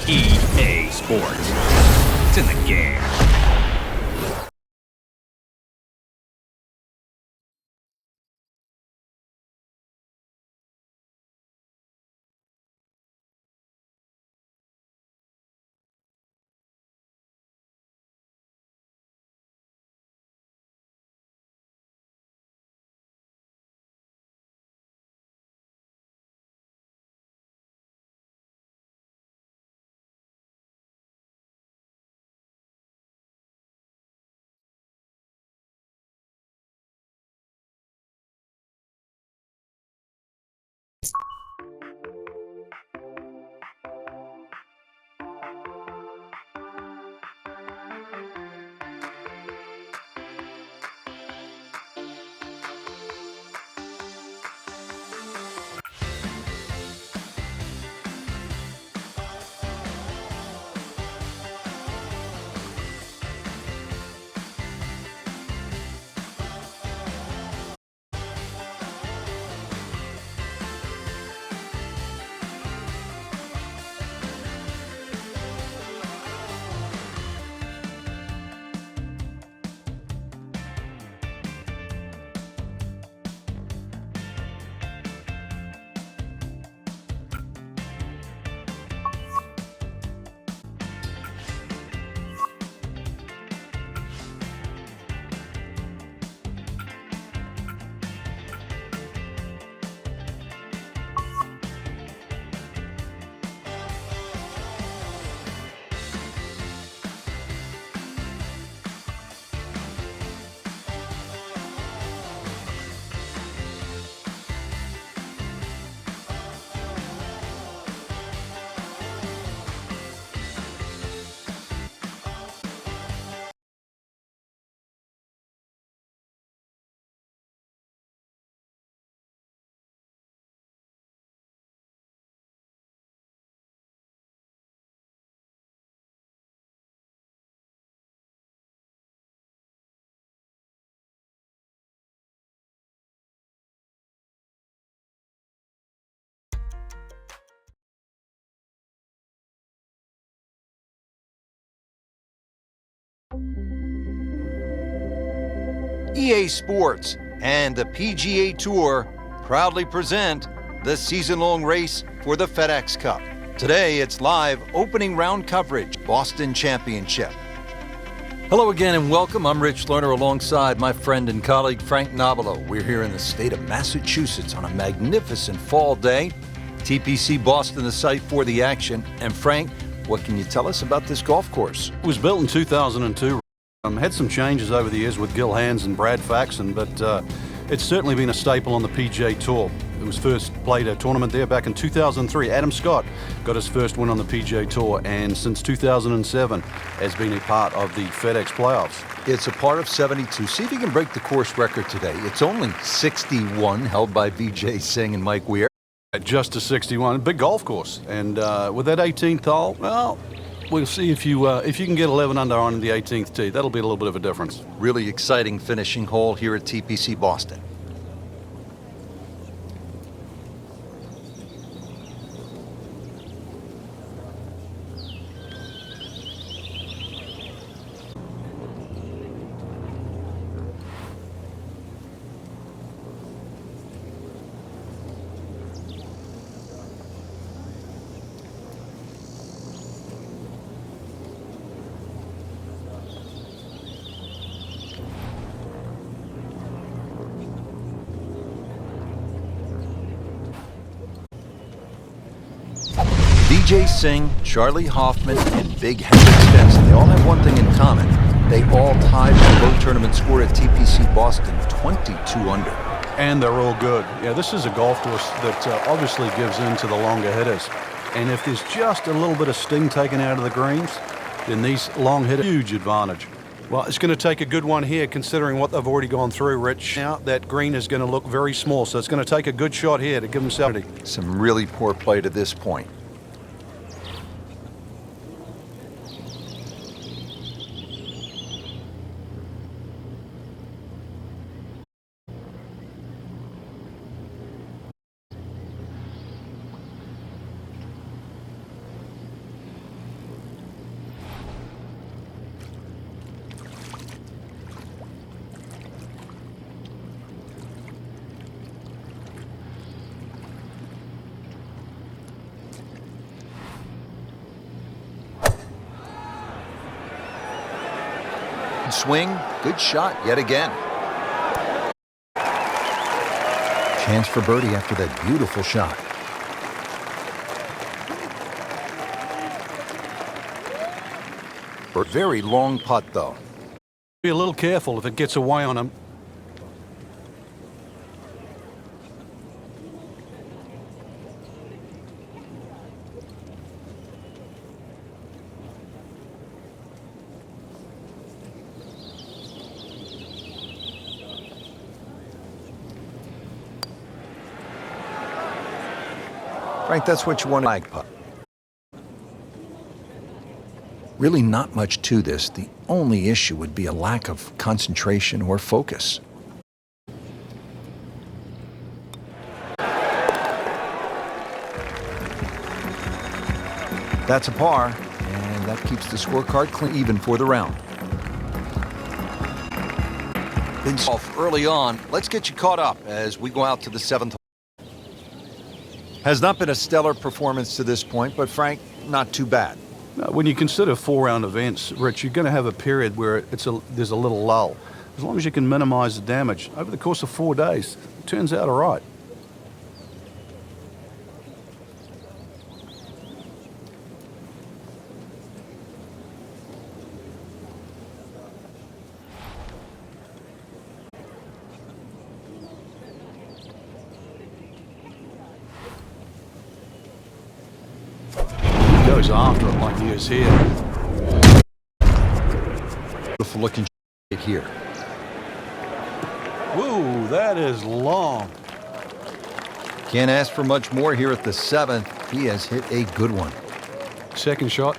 EA Sports. It's in the game. EA Sports and the PGA Tour proudly present the season-long race for the FedEx Cup. Today, it's live opening round coverage, Boston Championship. Hello again and welcome. I'm Rich Lerner alongside my friend and colleague Frank Nobilo. We're here in the state of Massachusetts on a magnificent fall day. TPC Boston, the site for the action. And Frank, what can you tell us about this golf course? It was built in 2002. Had some changes over the years with Gil Hands and Brad Faxon, but it's certainly been a staple on the PGA Tour. It was first played a tournament there back in 2003. Adam Scott got his first win on the PGA Tour, and since 2007 has been a part of the FedEx playoffs. It's a part of 72. See if you can break the course record today. It's only 61, held by Vijay Singh and Mike Weir. Just a 61, big golf course, and with that 18th hole, well, we'll see if you can get 11 under on the 18th tee. That'll be a little bit of a difference. Really exciting finishing hole here at TPC Boston. Vijay Singh, Charlie Hoffman, and Big Hendrick Stenson, they all have one thing in common. They all tied the low tournament score at TPC Boston, 22 under. And they're all good. Yeah, this is a golf course that obviously gives in to the longer hitters. And if there's just a little bit of sting taken out of the greens, then these long hitters, huge advantage. Well, it's going to take a good one here considering what they've already gone through, Rich. Now that green is going to look very small, so it's going to take a good shot here to give them 70. Some really poor play to this point. swing. Good shot yet again. Chance for birdie after that beautiful shot. Very long putt, though. Be a little careful if it gets away on him. Frank, that's what you want to like putt. Really not much to this. The only issue would be a lack of concentration or focus. That's a par, and that keeps the scorecard clean even for the round. Been off early on. Let's get you caught up as we go out to the 7th. Has not been a stellar performance to this point, but Frank, not too bad. When you consider 4-round events, Rich, you're going to have a period where there's a little lull. As long as you can minimize the damage over the course of 4 days, it turns out all right. Goes after it like he is here. Beautiful looking here. Whoa, that is long. Can't ask for much more here at the 7th. He has hit a good one. Second shot.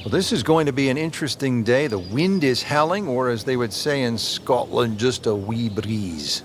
Well, this is going to be an interesting day. The wind is howling, or as they would say in Scotland, just a wee breeze.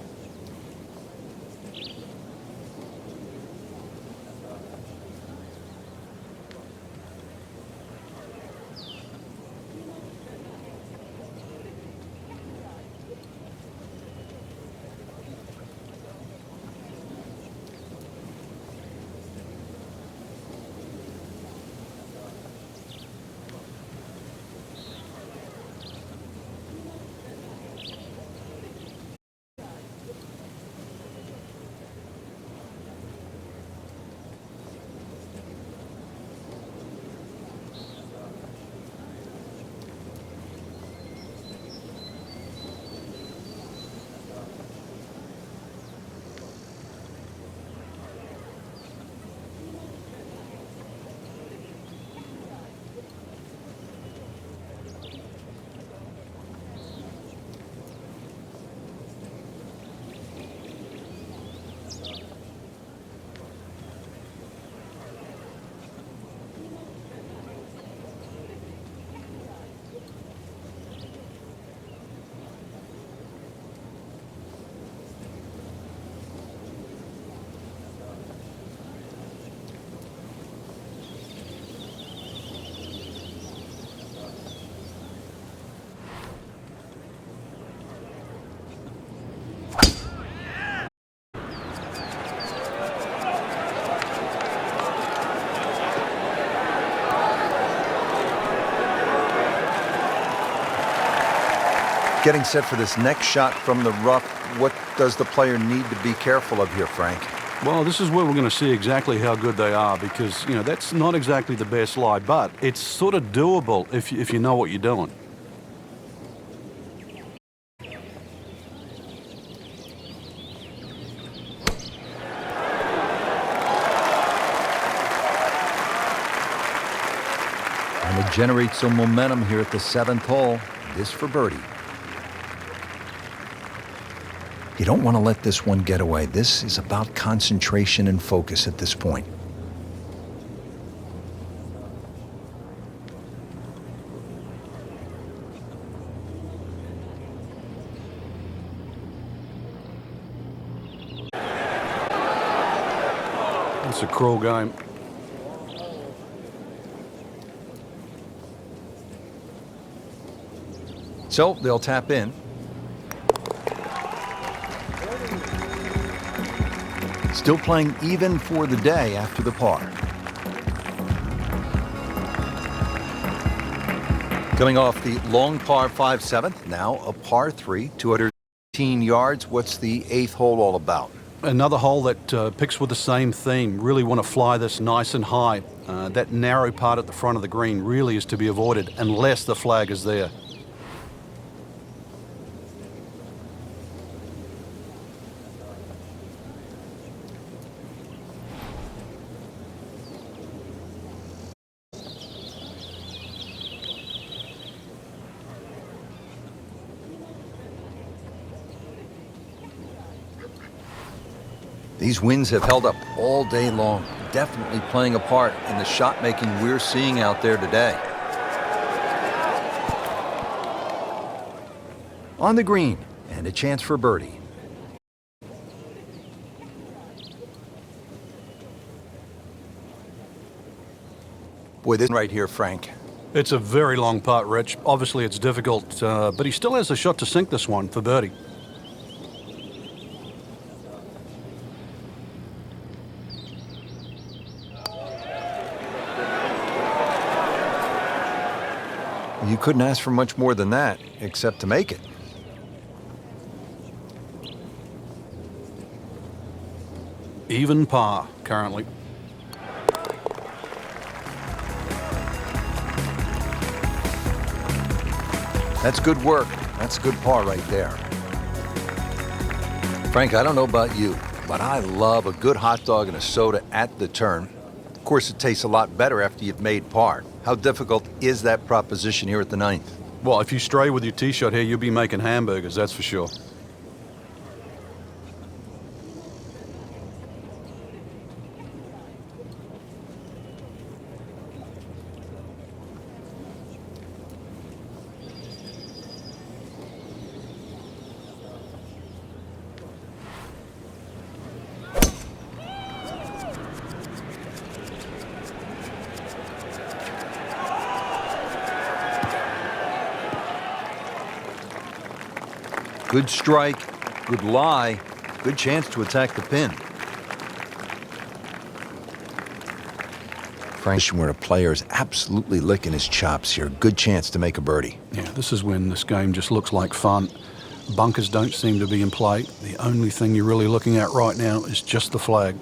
Getting set for this next shot from the rough, what does the player need to be careful of here, Frank? Well, this is where we're going to see exactly how good they are because, you know, that's not exactly the best lie, but it's sort of doable if you know what you're doing. And to generate some momentum here at the 7th hole, this for birdie. You don't want to let this one get away. This is about concentration and focus at this point. It's a cruel game. So they'll tap in. Still playing even for the day after the par. Coming off the long par 5 7th, now a par 3, 218 yards. What's the 8th hole all about? Another hole that picks with the same theme. Really want to fly this nice and high. That narrow part at the front of the green really is to be avoided unless the flag is there. These winds have held up all day long, definitely playing a part in the shot making we're seeing out there today. On the green, and a chance for birdie. Boy, this right here, Frank. It's a very long putt, Rich. Obviously it's difficult, but he still has a shot to sink this one for birdie. You couldn't ask for much more than that, except to make it. Even par currently. That's good work. That's good par right there. Frank, I don't know about you, but I love a good hot dog and a soda at the turn. Of course, it tastes a lot better after you've made par. How difficult is that proposition here at the 9th? Well, if you stray with your tee shot here, you'll be making hamburgers, that's for sure. Good strike, good lie, good chance to attack the pin. Frank, where a player is absolutely licking his chops here. Good chance to make a birdie. Yeah, this is when this game just looks like fun. Bunkers don't seem to be in play. The only thing you're really looking at right now is just the flag.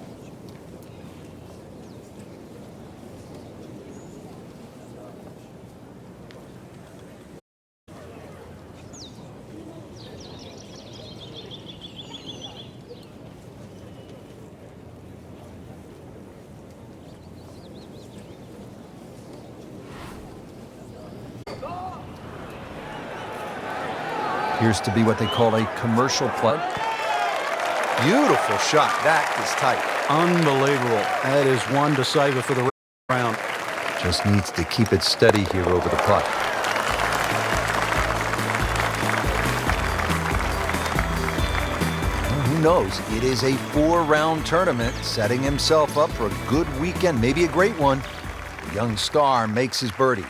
Appears to be what they call a commercial plug. Beautiful shot. That is tight. Unbelievable. That is one to savor for the round. Just needs to keep it steady here over the putt. Well, who knows? It is a 4-round tournament, setting himself up for a good weekend, maybe a great one. The young star makes his birdie.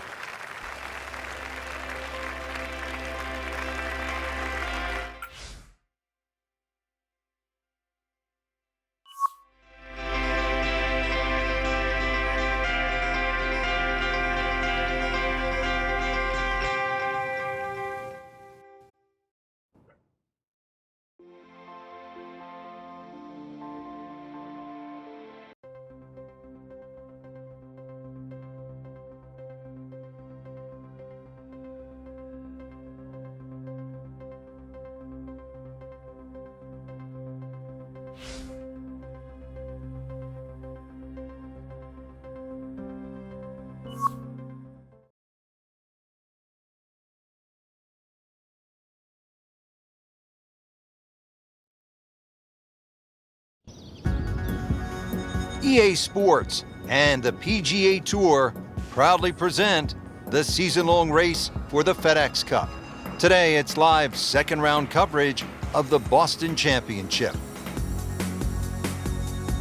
EA Sports and the PGA Tour proudly present the season-long race for the FedEx Cup. Today, it's live second-round coverage of the Boston Championship.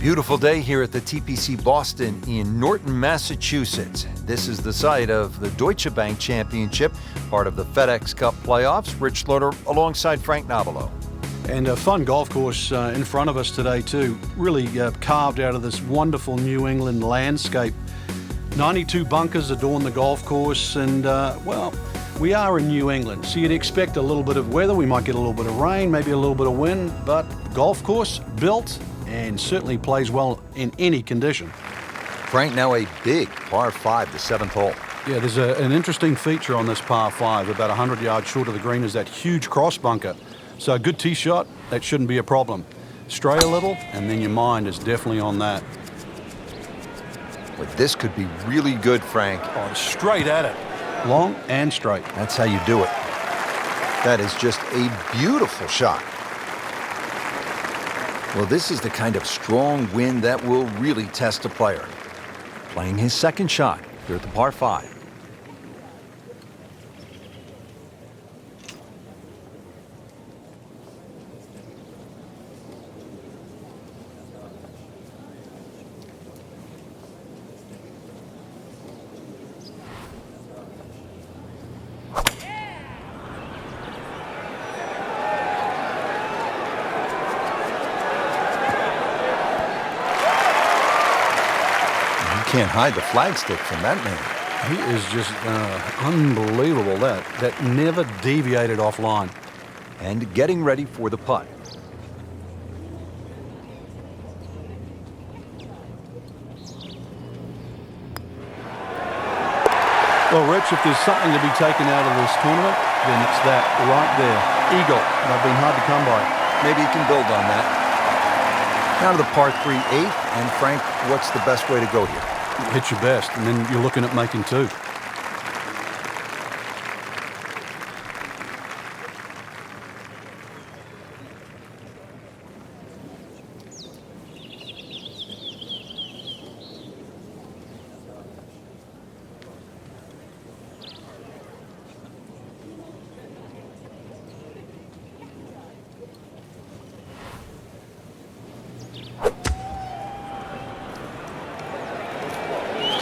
Beautiful day here at the TPC Boston in Norton, Massachusetts. This is the site of the Deutsche Bank Championship, part of the FedEx Cup playoffs. Rich Slaughter alongside Frank Nobilo. And a fun golf course in front of us today too. Really carved out of this wonderful New England landscape. 92 bunkers adorn the golf course, and well, we are in New England, so you'd expect a little bit of weather. We might get a little bit of rain, maybe a little bit of wind, but golf course built and certainly plays well in any condition. Frank, now a big par 5, the 7th hole. Yeah, there's an interesting feature on this par 5. About 100 yards short of the green is that huge cross bunker. So a good tee shot, that shouldn't be a problem. Stray a little, and then your mind is definitely on that. But this could be really good, Frank. Oh, straight at it. Long and straight. That's how you do it. That is just a beautiful shot. Well, this is the kind of strong wind that will really test a player. Playing his second shot here at the par 5. Can't hide the flagstick from that man. He is just unbelievable. That never deviated offline. And getting ready for the putt. Well, Rich, if there's something to be taken out of this tournament, then it's that right there. Eagle. They've been hard to come by. Maybe you can build on that. Now to the par 3 8th. And Frank, what's the best way to go here? Hit your best, and then you're looking at making 2.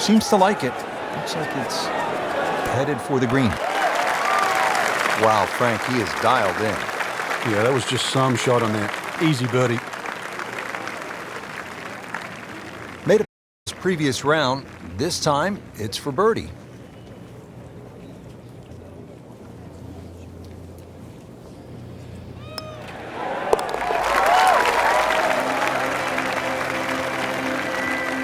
Seems to like it. Looks like it's headed for the green. Wow, Frank, he is dialed in. Yeah, that was just some shot on there. Easy birdie. Made a previous round. This time, it's for birdie.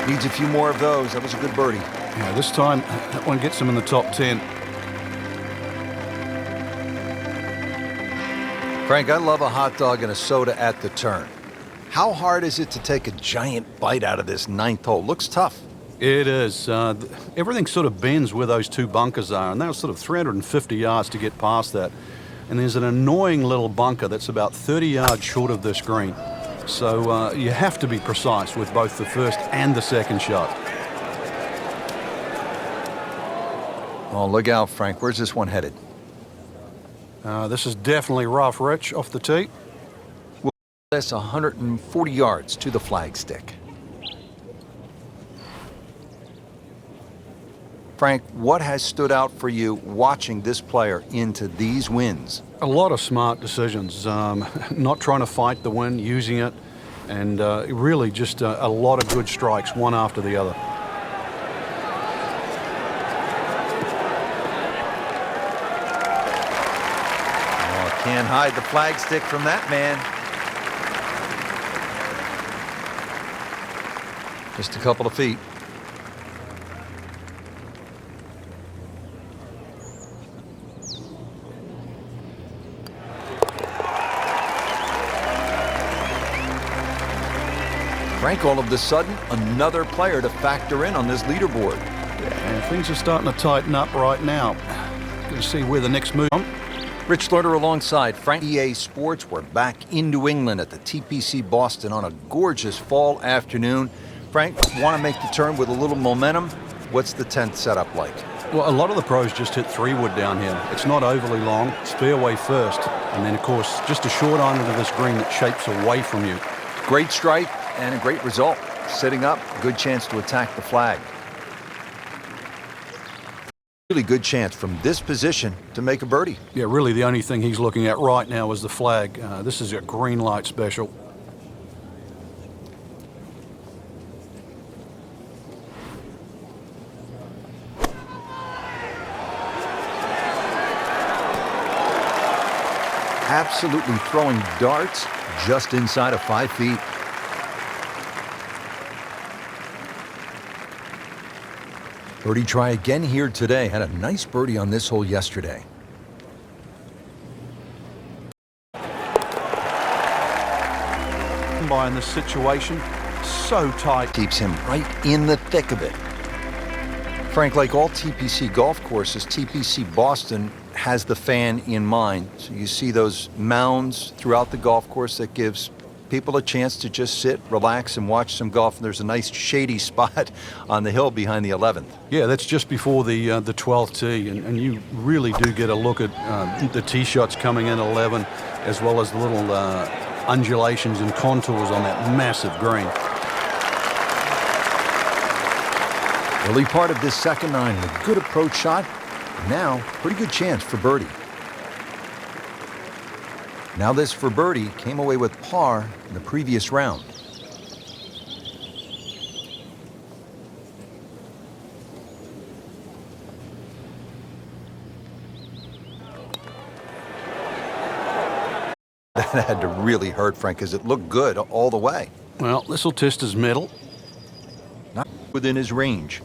Needs a few more of those. That was a good birdie. Yeah, this time, that one gets him in the top 10. Frank, I love a hot dog and a soda at the turn. How hard is it to take a giant bite out of this 9th hole? Looks tough. It is. Everything sort of bends where those 2 bunkers are, and that was sort of 350 yards to get past that. And there's an annoying little bunker that's about 30 yards short of this green. So you have to be precise with both the first and the second shot. Oh, look out, Frank. Where's this one headed? This is definitely rough, Rich, off the tee. Well, that's 140 yards to the flagstick. Frank, what has stood out for you watching this player into these wins? A lot of smart decisions. Not trying to fight the wind, using it, and really just a lot of good strikes, one after the other. Oh, can't hide the flagstick from that man. Just a couple of feet. Frank, all of a sudden, another player to factor in on this leaderboard. And things are starting to tighten up right now. Going to see where the next move. Rich Slaughter alongside Frank. EA Sports. We're back in New England at the TPC Boston on a gorgeous fall afternoon. Frank, want to make the turn with a little momentum? What's the 10th setup like? Well, a lot of the pros just hit 3-wood down here. It's not overly long. It's fairway first. And then, of course, just a short iron to this green that shapes away from you. Great strike, And a great result. Sitting up, good chance to attack the flag. Really good chance from this position to make a birdie. Yeah, really the only thing he's looking at right now is the flag. This is a green light special. Absolutely throwing darts just inside of 5 feet. Birdie try again here today. Had a nice birdie on this hole yesterday. By in this situation, so tight. Keeps him right in the thick of it. Frank, like all TPC golf courses, TPC Boston has the fan in mind. So you see those mounds throughout the golf course that gives people a chance to just sit, relax, and watch some golf. And there's a nice shady spot on the hill behind the 11th. Yeah, that's just before the 12th tee, and you really do get a look at the tee shots coming in 11, as well as the little undulations and contours on that massive green. Early part of this second nine, a good approach shot. Now, pretty good chance for birdie. Now this for birdie, came away with par in the previous round. That had to really hurt, Frank, because it looked good all the way. Well, this will test his mettle. Not within his range.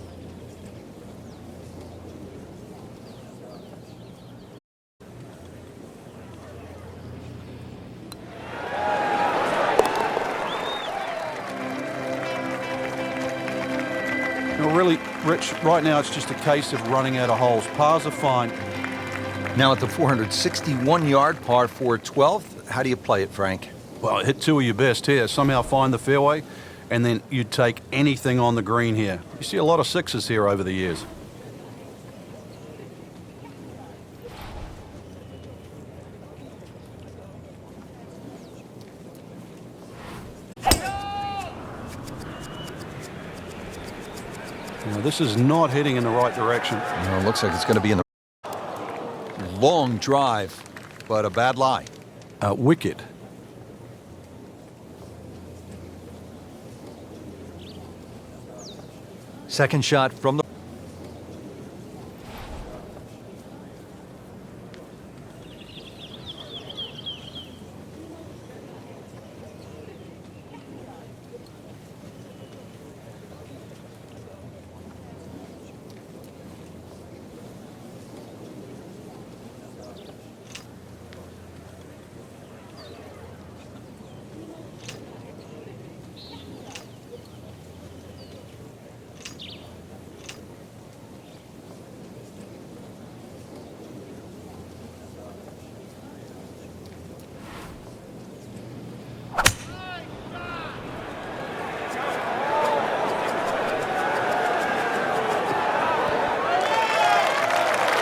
Really, Rich, right now it's just a case of running out of holes. Pars are fine. Now at the 461-yard par 4 12th, how do you play it, Frank? Well, hit two of your best here. Somehow find the fairway, and then you take anything on the green here. You see a lot of sixes here over the years. Now, this is not heading in the right direction. No, it looks like it's going to be in the long drive, but a bad lie. Wicked. Second shot from the...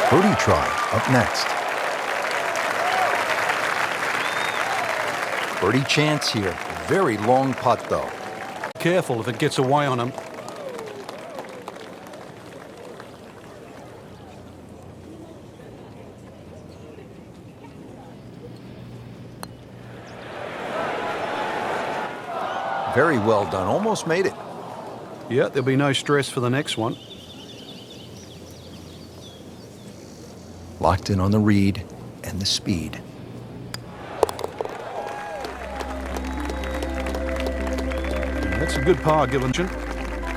Birdie try up next. Birdie chance here. Very long putt, though. Careful if it gets away on him. Very well done. Almost made it. Yeah, there'll be no stress for the next one. Locked in on the read and the speed. That's a good par given.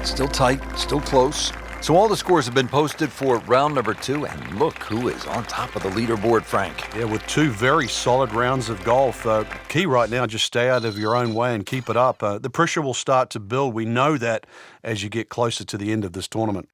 Still tight, still close. So all the scores have been posted for round number 2, and look who is on top of the leaderboard, Frank. Yeah, with two very solid rounds of golf. Key right now, just stay out of your own way and keep it up. The pressure will start to build. We know that as you get closer to the end of this tournament.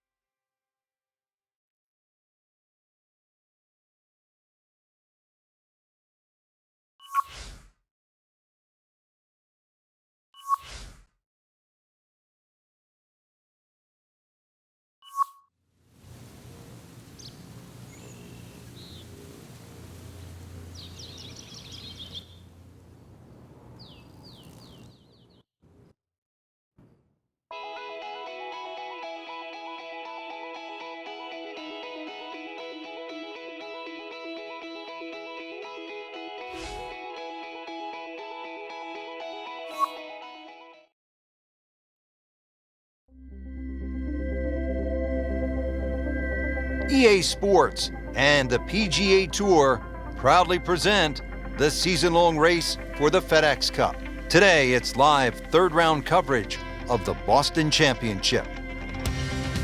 EA Sports and the PGA Tour proudly present the season-long race for the FedEx Cup. Today, it's live third-round coverage of the Boston Championship.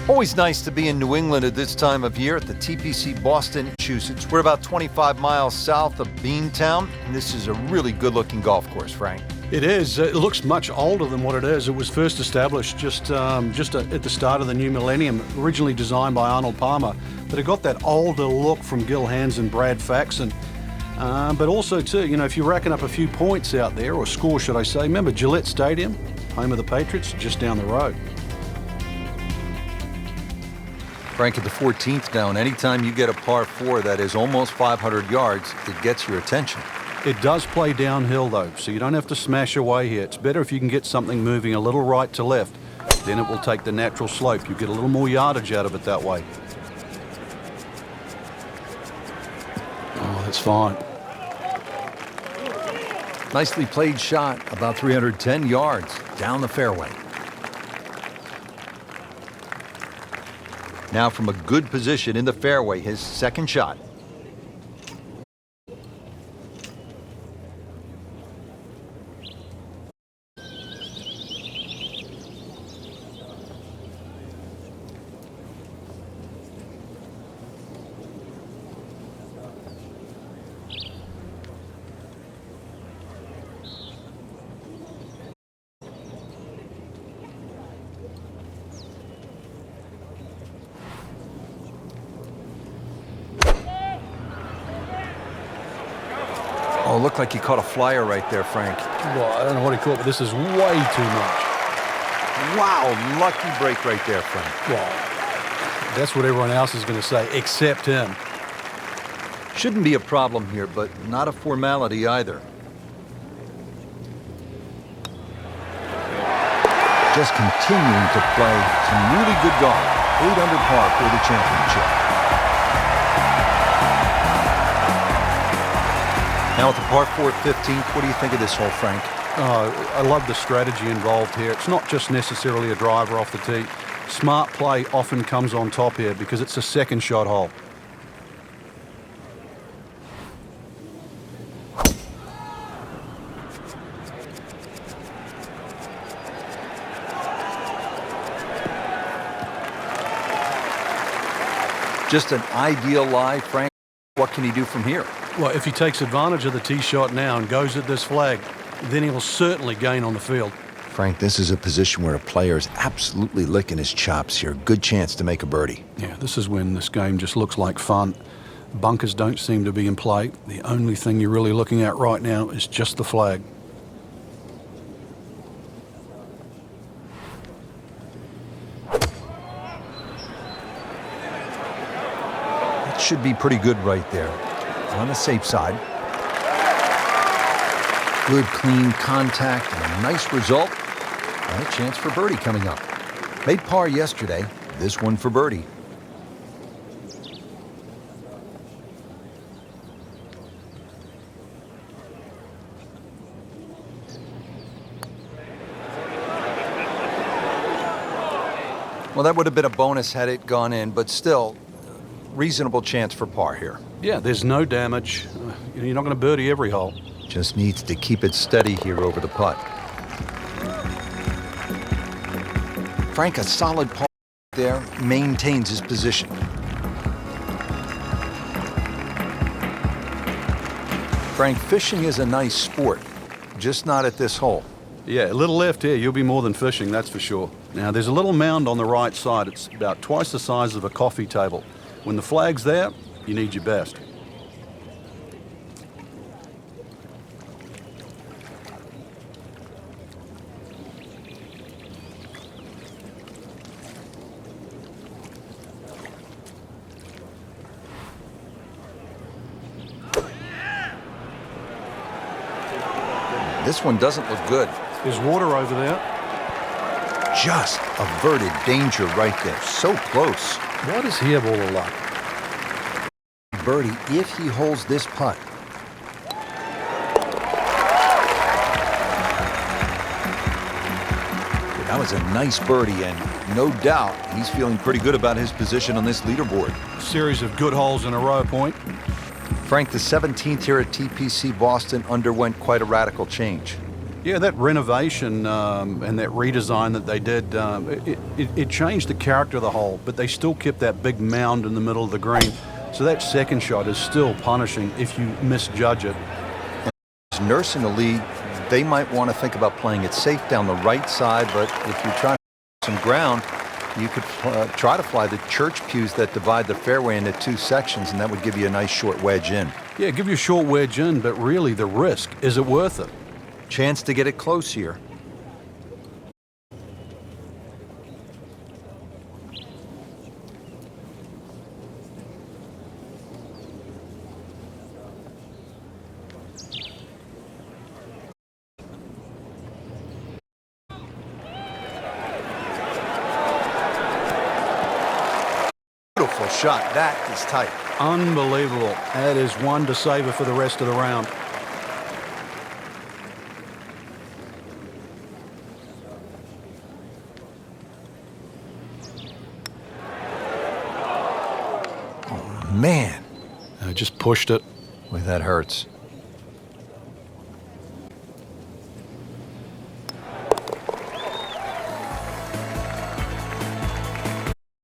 Always nice to be in New England at this time of year at the TPC Boston, Massachusetts. We're about 25 miles south of Beantown, and this is a really good-looking golf course, Frank. It is. It looks much older than what it is. It was first established just at the start of the new millennium, originally designed by Arnold Palmer. But it got that older look from Gil Hanse and Brad Faxon. But also, too, you know, if you're racking up a few points out there, or score, should I say, remember Gillette Stadium, home of the Patriots, just down the road. Frank, at the 14th down, anytime you get a par 4 that is almost 500 yards, it gets your attention. It does play downhill, though, so you don't have to smash away here. It's better if you can get something moving a little right to left. Then it will take the natural slope. You get a little more yardage out of it that way. Oh, that's fine. Nicely played shot, about 310 yards down the fairway. Now from a good position in the fairway, his second shot. Oh, looked like he caught a flyer right there, Frank. Well, I don't know what he caught, but this is way too much. Wow, lucky break right there, Frank. Well, that's what everyone else is going to say, except him. Shouldn't be a problem here, but not a formality either. Just continuing to play some really good golf. 8 under par for the championship. Now at the par 4 15th, what do you think of this hole, Frank? I love the strategy involved here. It's not just necessarily a driver off the tee. Smart play often comes on top here because it's a second shot hole. Just an ideal lie, Frank. What can he do from here? Well, if he takes advantage of the tee shot now and goes at this flag, then he'll certainly gain on the field. Frank, this is a position where a player is absolutely licking his chops here. Good chance to make a birdie. Yeah, this is when this game just looks like fun. Bunkers don't seem to be in play. The only thing you're really looking at right now is just the flag. It should be pretty good right there. On the safe side. Good, clean contact and a nice result. And a chance for birdie coming up. Made par yesterday. This one for birdie. Well, that would have been a bonus had it gone in, but still, reasonable chance for par here. Yeah, there's no damage. You're not going to birdie every hole. Just needs to keep it steady here over the putt. Frank, a solid par there, maintains his position. Frank, fishing is a nice sport, just not at this hole. Yeah, a little left here, you'll be more than fishing, that's for sure. Now, there's a little mound on the right side. It's about twice the size of a coffee table. When the flag's there, you need your best. This one doesn't look good. There's water over there. Just averted danger right there. So close. Why does he have all the luck? Birdie if he holds this putt. That was a nice birdie, and no doubt he's feeling pretty good about his position on this leaderboard. Series of good holes in a row, Point. Frank, the 17th here at TPC Boston underwent quite a radical change. Yeah, that renovation and that redesign that they did, it changed the character of the hole, but they still kept that big mound in the middle of the green. So that second shot is still punishing if you misjudge it. Nursing a lead, they might want to think about playing it safe down the right side, but if you're trying to get some ground, you could try to fly the church pews that divide the fairway into two sections, and that would give you a nice short wedge in. Yeah, give you a short wedge in, but really the risk, is it worth it? Chance to get it close here. Beautiful shot. That is tight. Unbelievable. That is one to savor for the rest of the round. Man, I just pushed it. boy, that hurts.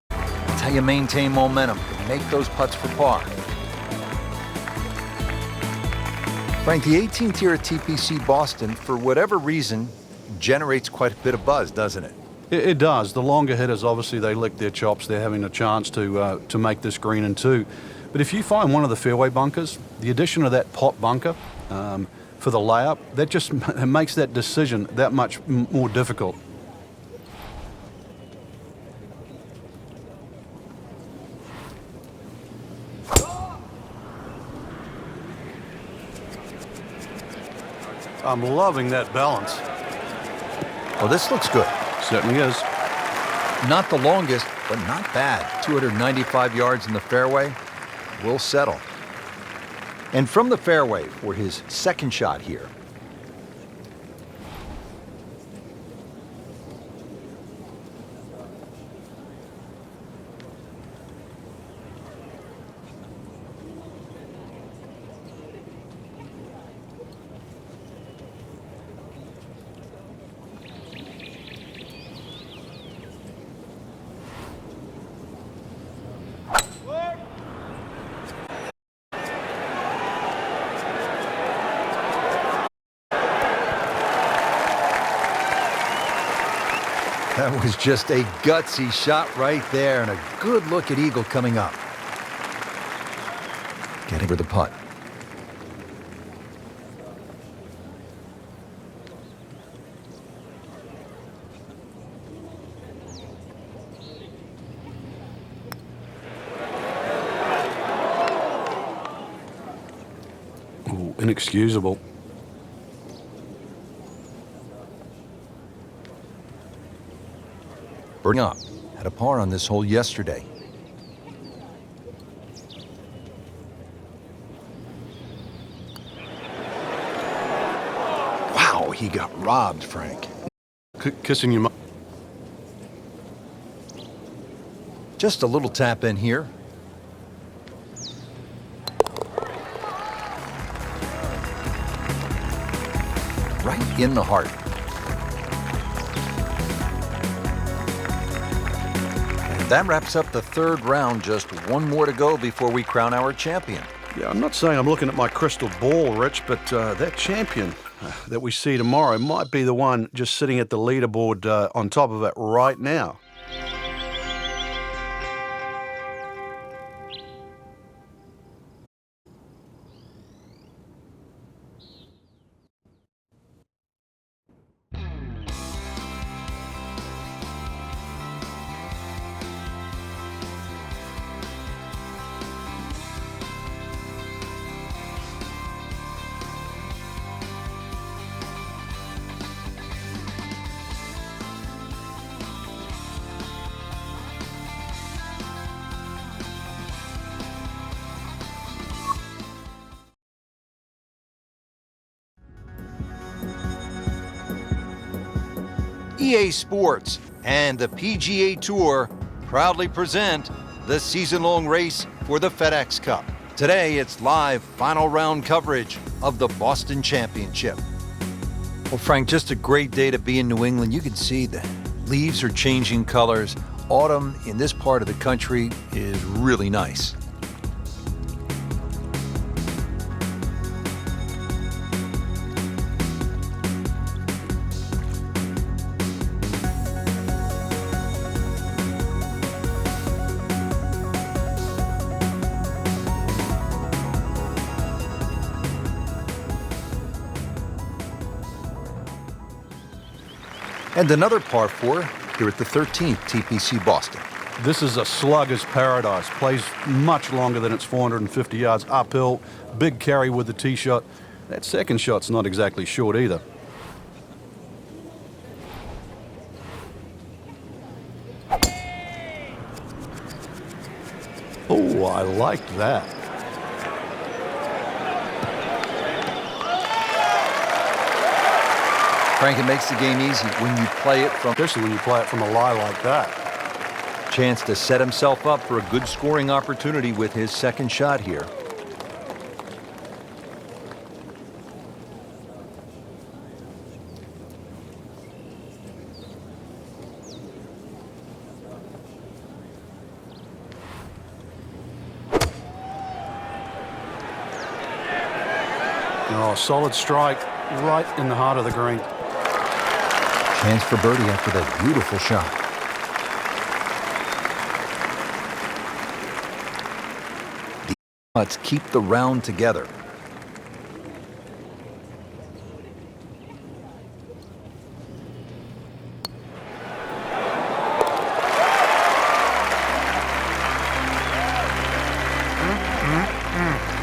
That's how you maintain momentum. Make those putts for par. Frank, the 18th here at TPC Boston, for whatever reason, generates quite a bit of buzz, doesn't it? It does. The longer hitters, obviously, they lick their chops. They're having a chance to make this green in two. But if you find one of the fairway bunkers, the addition of that pot bunker for the layup, that just makes that decision that much more difficult. I'm loving that balance. Well, this looks good. Certainly is. Not the longest, but not bad. 295 yards in the fairway. Will settle. And from the fairway for his second shot here. That was just a gutsy shot right there, and a good look at eagle coming up. Getting for the putt. Ooh, inexcusable. Birdie up. Had a par on this hole yesterday. Wow, he got robbed, Frank. Kissing your mom. Just a little tap in here. Right in the heart. That wraps up the third round. Just one more to go before we crown our champion. Yeah, I'm not saying I'm looking at my crystal ball, Rich, but that champion that we see tomorrow might be the one just sitting at the leaderboard on top of it right now. EA Sports and the PGA Tour proudly present the season-long race for the FedEx Cup. Today, it's live final round coverage of the Boston Championship. Well, Frank, just a great day to be in New England. You can see the leaves are changing colors. Autumn in this part of the country is really nice. And another par 4 here at the 13th TPC Boston. This is a slugger's paradise. Plays much longer than its 450 yards uphill. Big carry with the tee shot. That second shot's not exactly short either. Oh, I liked that. Frank, it makes the game easy when you play it from... Especially when you play it from a lie like that. Chance to set himself up for a good scoring opportunity with his second shot here. Oh, solid strike right in the heart of the green. Chance for birdie after that beautiful shot. Let's keep the round together.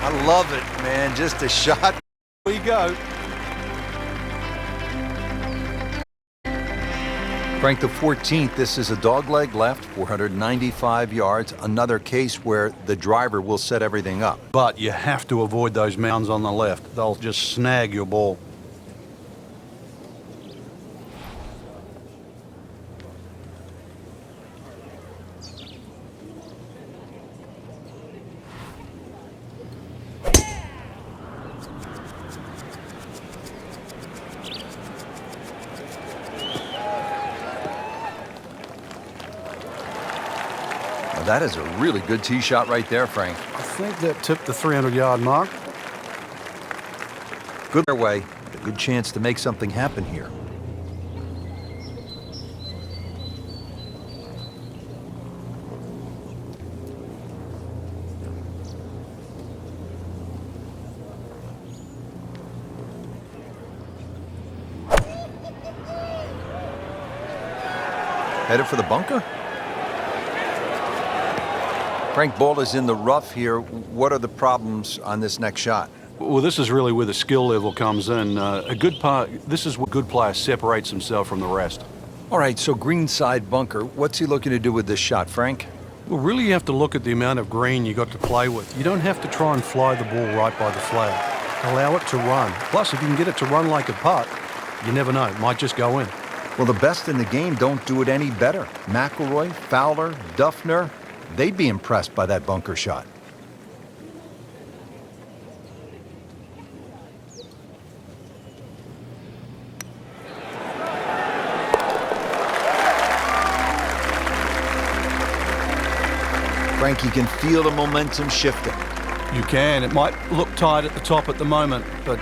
I love it, man. Just a shot. There you go. Frank, the 14th, this is a dogleg left, 495 yards. Another case where the driver will set everything up. But you have to avoid those mounds on the left. They'll just snag your ball. That is a really good tee shot right there, Frank. I think that tipped the 300-yard mark. Good way, a good chance to make something happen here. Headed for the bunker? Frank, ball is in the rough here. What are the problems on this next shot? Well, this is really where the skill level comes in. This is where a good player separates himself from the rest. All right, so greenside bunker. What's he looking to do with this shot, Frank? Well, really you have to look at the amount of green you got to play with. You don't have to try and fly the ball right by the flag. Allow it to run. Plus, if you can get it to run like a putt, you never know. It might just go in. Well, the best in the game don't do it any better. McIlroy, Fowler, Duffner, they'd be impressed by that bunker shot. Frank, you can feel the momentum shifting. You can. It might look tight at the top at the moment, but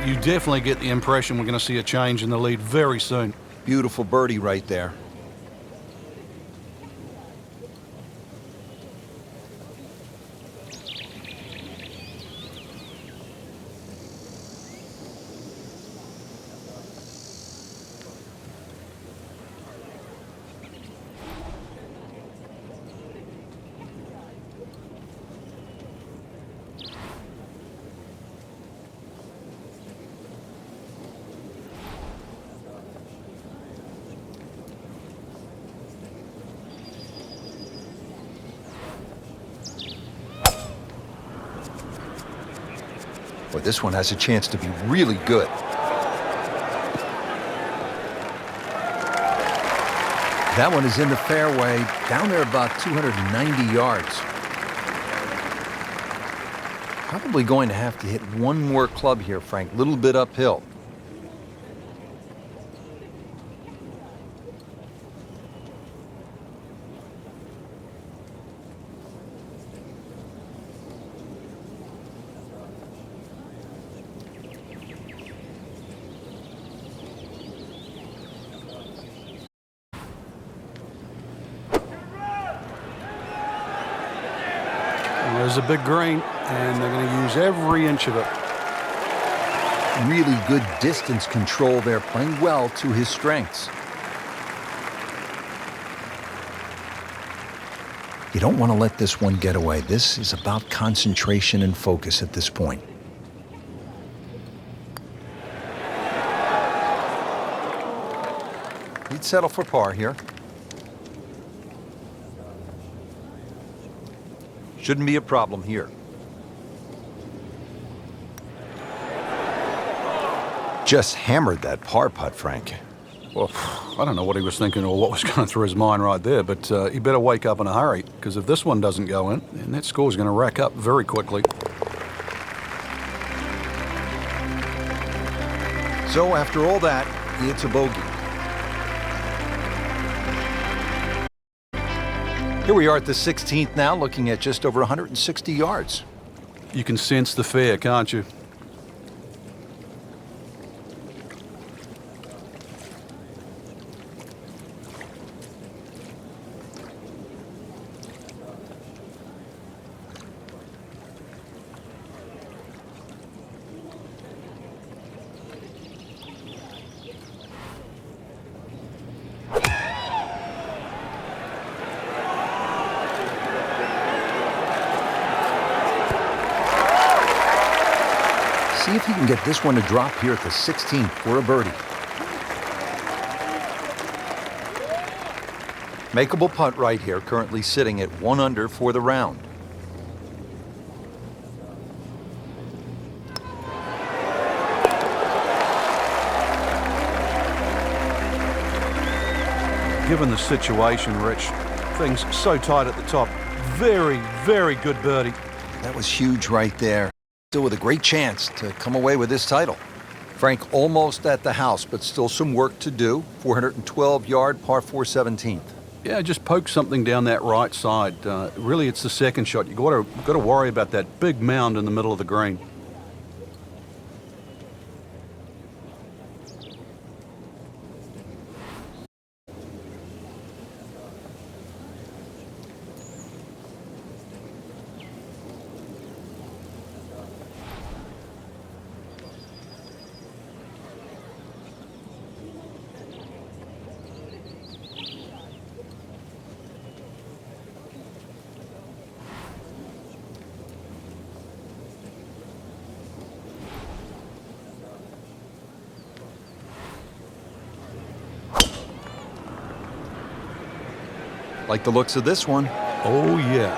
you definitely get the impression we're going to see a change in the lead very soon. Beautiful birdie right there. Boy, this one has a chance to be really good. That one is in the fairway, down there about 290 yards. Probably going to have to hit one more club here, Frank. A little bit uphill. There's a big green, and they're going to use every inch of it. Really good distance control there, playing well to his strengths. You don't want to let this one get away. This is about concentration and focus at this point. He'd settle for par here. Shouldn't be a problem here. Just hammered that par putt, Frank. Well, I don't know what he was thinking or what was going through his mind right there, but he better wake up in a hurry, because if this one doesn't go in, then that score is going to rack up very quickly. So after all that, it's a bogey. Here we are at the 16th now, looking at just over 160 yards. You can sense the fear, can't you? See if he can get this one to drop here at the 16th for a birdie. Makeable putt right here, currently sitting at 1 under for the round. Given the situation, Rich, things so tight at the top. Very, very good birdie. That was huge right there. Still with a great chance to come away with this title. Frank almost at the house, but still some work to do. 412-yard par 4 17th. Yeah, just poke something down that right side. Really, it's the second shot. You've got to worry about that big mound in the middle of the green. Like the looks of this one. Oh, yeah.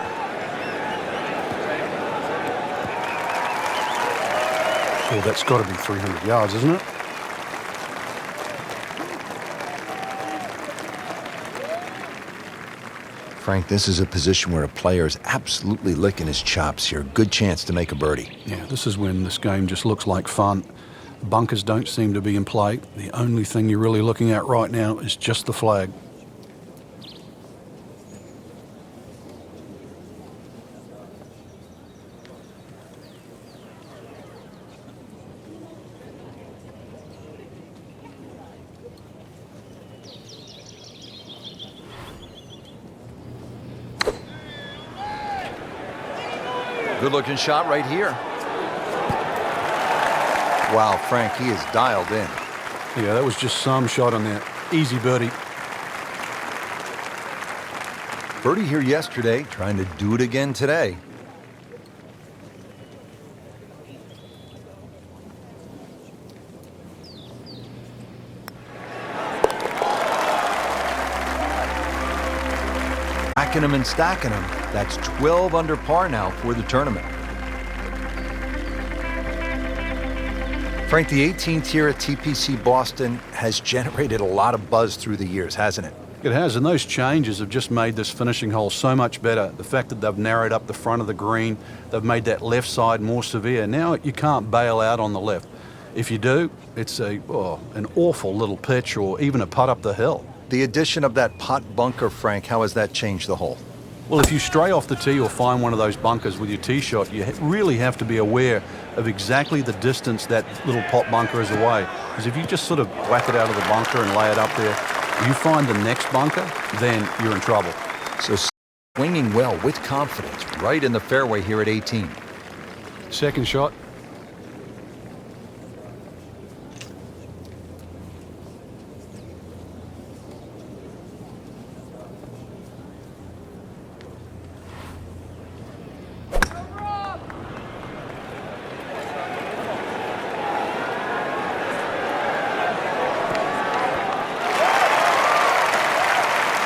Oh, that's got to be 300 yards, isn't it? Frank, this is a position where a player is absolutely licking his chops here. Good chance to make a birdie. Yeah, this is when this game just looks like fun. Bunkers don't seem to be in play. The only thing you're really looking at right now is just the flag. Good-looking shot right here. Wow, Frank, he is dialed in. Yeah, that was just some shot on that. Easy birdie. Birdie here yesterday, trying to do it again today. Stacking them and stacking them. That's 12 under par now for the tournament. Frank, the 18th here at TPC Boston has generated a lot of buzz through the years, hasn't it? It has, and those changes have just made this finishing hole so much better. The fact that they've narrowed up the front of the green, they've made that left side more severe. Now you can't bail out on the left. If you do, it's an awful little pitch or even a putt up the hill. The addition of that pot bunker, Frank, how has that changed the hole? Well, if you stray off the tee or find one of those bunkers with your tee shot, you really have to be aware of exactly the distance that little pot bunker is away. Because if you just sort of whack it out of the bunker and lay it up there, you find the next bunker, then you're in trouble. So swinging well with confidence right in the fairway here at 18. Second shot.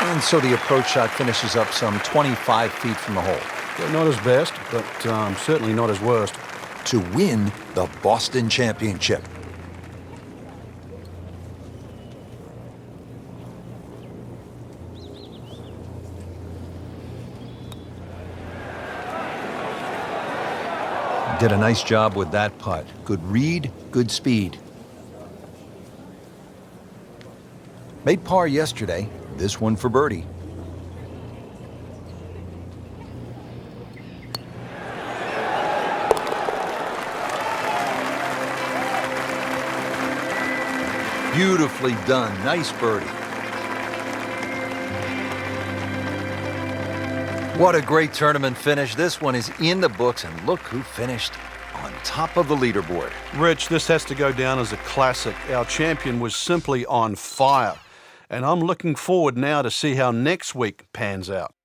And so the approach shot finishes up some 25 feet from the hole. Yeah, not his best, but certainly not his worst. To win the Boston Championship. Did a nice job with that putt. Good read, good speed. Made par yesterday, this one for birdie. Beautifully done, nice birdie. What a great tournament finish. This one is in the books, and look who finished on top of the leaderboard. Rich, this has to go down as a classic. Our champion was simply on fire. And I'm looking forward now to see how next week pans out.